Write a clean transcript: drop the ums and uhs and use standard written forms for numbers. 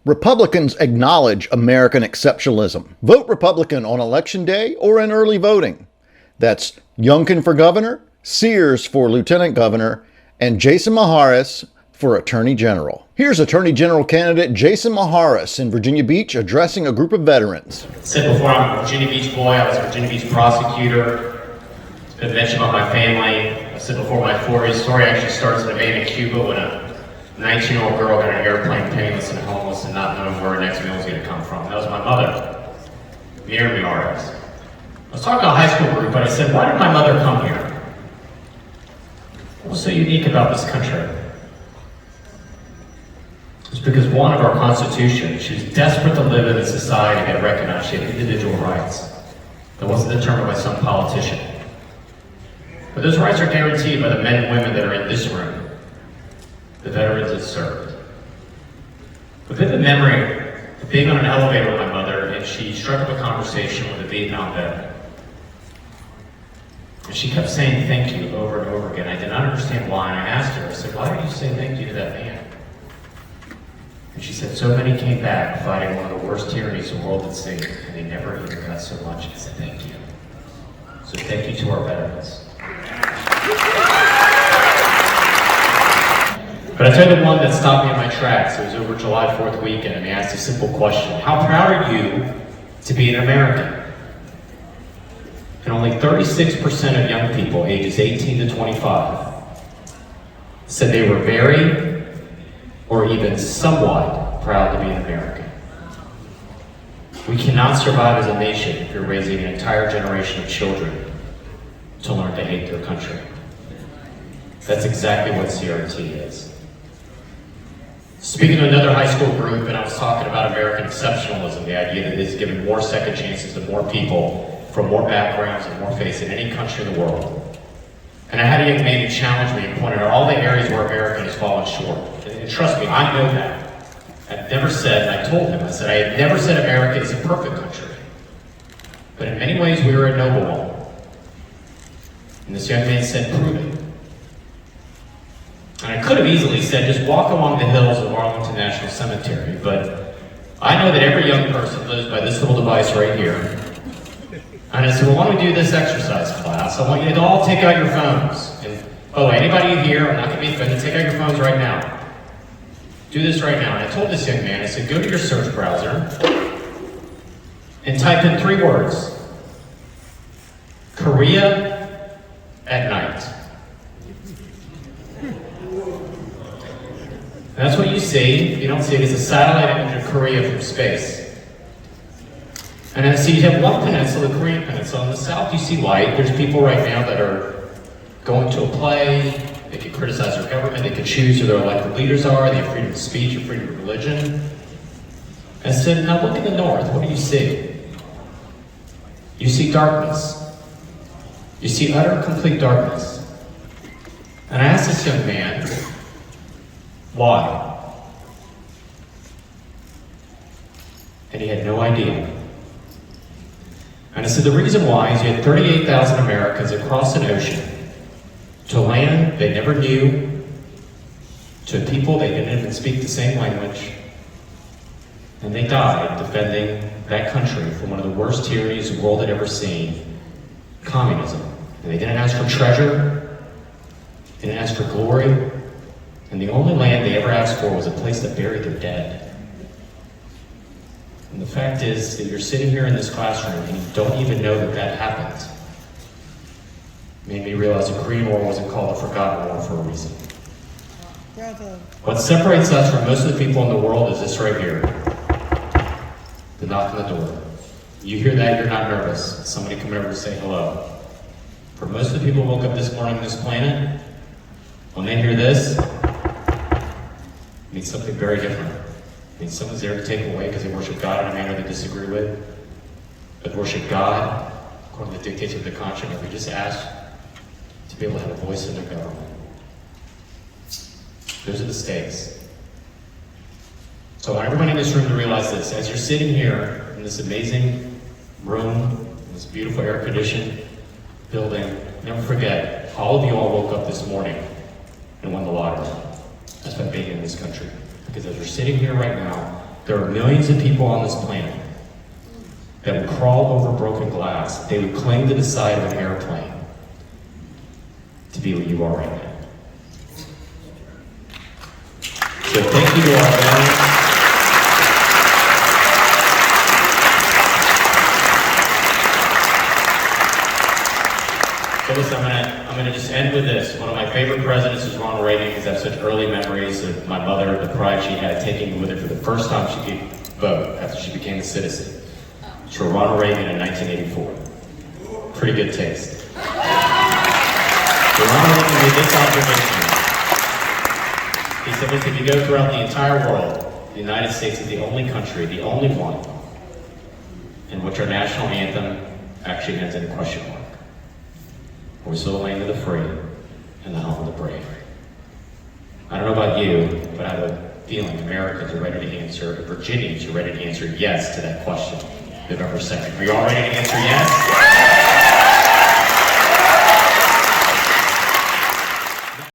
Republicans acknowledge American exceptionalism. Vote Republican on Election Day or in early voting. That's Youngkin for governor, Sears for lieutenant governor, and Jason Miyares for Attorney General. Here's Attorney General candidate Jason Miyares in Virginia Beach addressing a group of veterans. I said before, I'm a Virginia Beach boy. I was a Virginia Beach prosecutor. It's been mentioned about my family. I said before, my story actually starts in a van in Cuba when a 19-year-old girl got on an airplane penniless and homeless and not knowing where her next meal was going to come from. That was my mother, Miyares. I was talking to a high school group, and I said, why did my mother come here? What was so unique about this country? It's because one of our Constitution, she was desperate to live in a society that recognized she had individual rights that wasn't determined by some politician. But those rights are guaranteed by the men and women that are in this room, the veterans that served. A vivid memory of being on an elevator with my mother, and she struck up a conversation with a Vietnam veteran. And she kept saying thank you over and over again. I did not understand why, and I asked her, I said, why did you say thank you to that man? And she said, so many came back fighting one of the worst tyrannies the world had seen, and they never even got so much as a thank you. So thank you to our veterans. But I tell you the one that stopped me in my tracks. It was over July 4th weekend, and they asked a simple question. How proud are you to be an American? And only 36% of young people ages 18 to 25 said they were very or even somewhat proud to be an American. We cannot survive as a nation if you're raising an entire generation of children to learn to hate their country. That's exactly what CRT is. Speaking to another high school group, and I was talking about American exceptionalism, the idea that it's given more second chances to more people from more backgrounds and more faiths in any country in the world. And I had a young man who challenged me and pointed out all the areas where America has fallen short. And trust me, I know that. I've never said, and I told him, I said, I have never said America is a perfect country. But in many ways, we are a noble one. And this young man said, prove it. And I could have easily said, just walk along the hills of Arlington National Cemetery, but I know that every young person lives by this little device right here. And I said, well, why don't we do this exercise class? I want you to all take out your phones. And, oh, anybody here, I'm not going to be offended, take out your phones right now. Do this right now. And I told this young man, I said, go to your search browser and type in 3 words. Korea at night. And that's what you see. You don't see it as a satellite image of Korea from space. And then so you have one peninsula, the Korean Peninsula. In the south, you see light. There's people right now that are going to a play. They can criticize their government. They can choose who their elected leaders are. They have freedom of speech and freedom of religion. And so now look at the north. What do you see? You see darkness. You see utter, complete darkness. And I asked this young man, why? And he had no idea. And I said, the reason why is you had 38,000 Americans across an ocean to a land they never knew, to people they didn't even speak the same language, and they died defending that country from one of the worst tyrannies the world had ever seen, communism. And they didn't ask for treasure, they didn't ask for glory, and the only land they ever asked for was a place to bury their dead. And the fact is that you're sitting here in this classroom and you don't even know that that happened. It made me realize the Korean War wasn't called the Forgotten War for a reason. Bravo. What separates us from most of the people in the world is this right here. The knock on the door. You hear that, you're not nervous. Somebody come over to say hello. For most of the people who woke up this morning on this planet, when they hear this, it means something very different. It means someone's there to take away because they worship God in a manner they disagree with. But worship God according to the dictates of the conscience. If we just ask to be able to have a voice in their government. Those are the stakes. So I want everybody in this room to realize this. As you're sitting here in this amazing room, in this beautiful air-conditioned building, never forget, all of you all woke up this morning and won the lottery. That's by being in this country. Because as you're sitting here right now, There are millions of people on this planet that would crawl over broken glass. They would cling to the side of an airplane to be what you are right now. So thank you to our veterans. So listen, I'm gonna just end with this. One of my favorite presidents is Ronald Reagan, because I have such early memories of my mother, the pride she had taking me with her for the first time she could vote after she became a citizen. For Ronald Reagan in 1984. Pretty good taste. So Ronald Reagan made this observation. He said, listen, if you go throughout the entire world, the United States is the only country, the only one, in which our national anthem actually ends in a question mark. We're still the land of the free and the home of the brave. I don't know about you, but I have a feeling Americans are ready to answer, Virginians are ready to answer yes to that question November 2nd. Are you all ready to answer yes?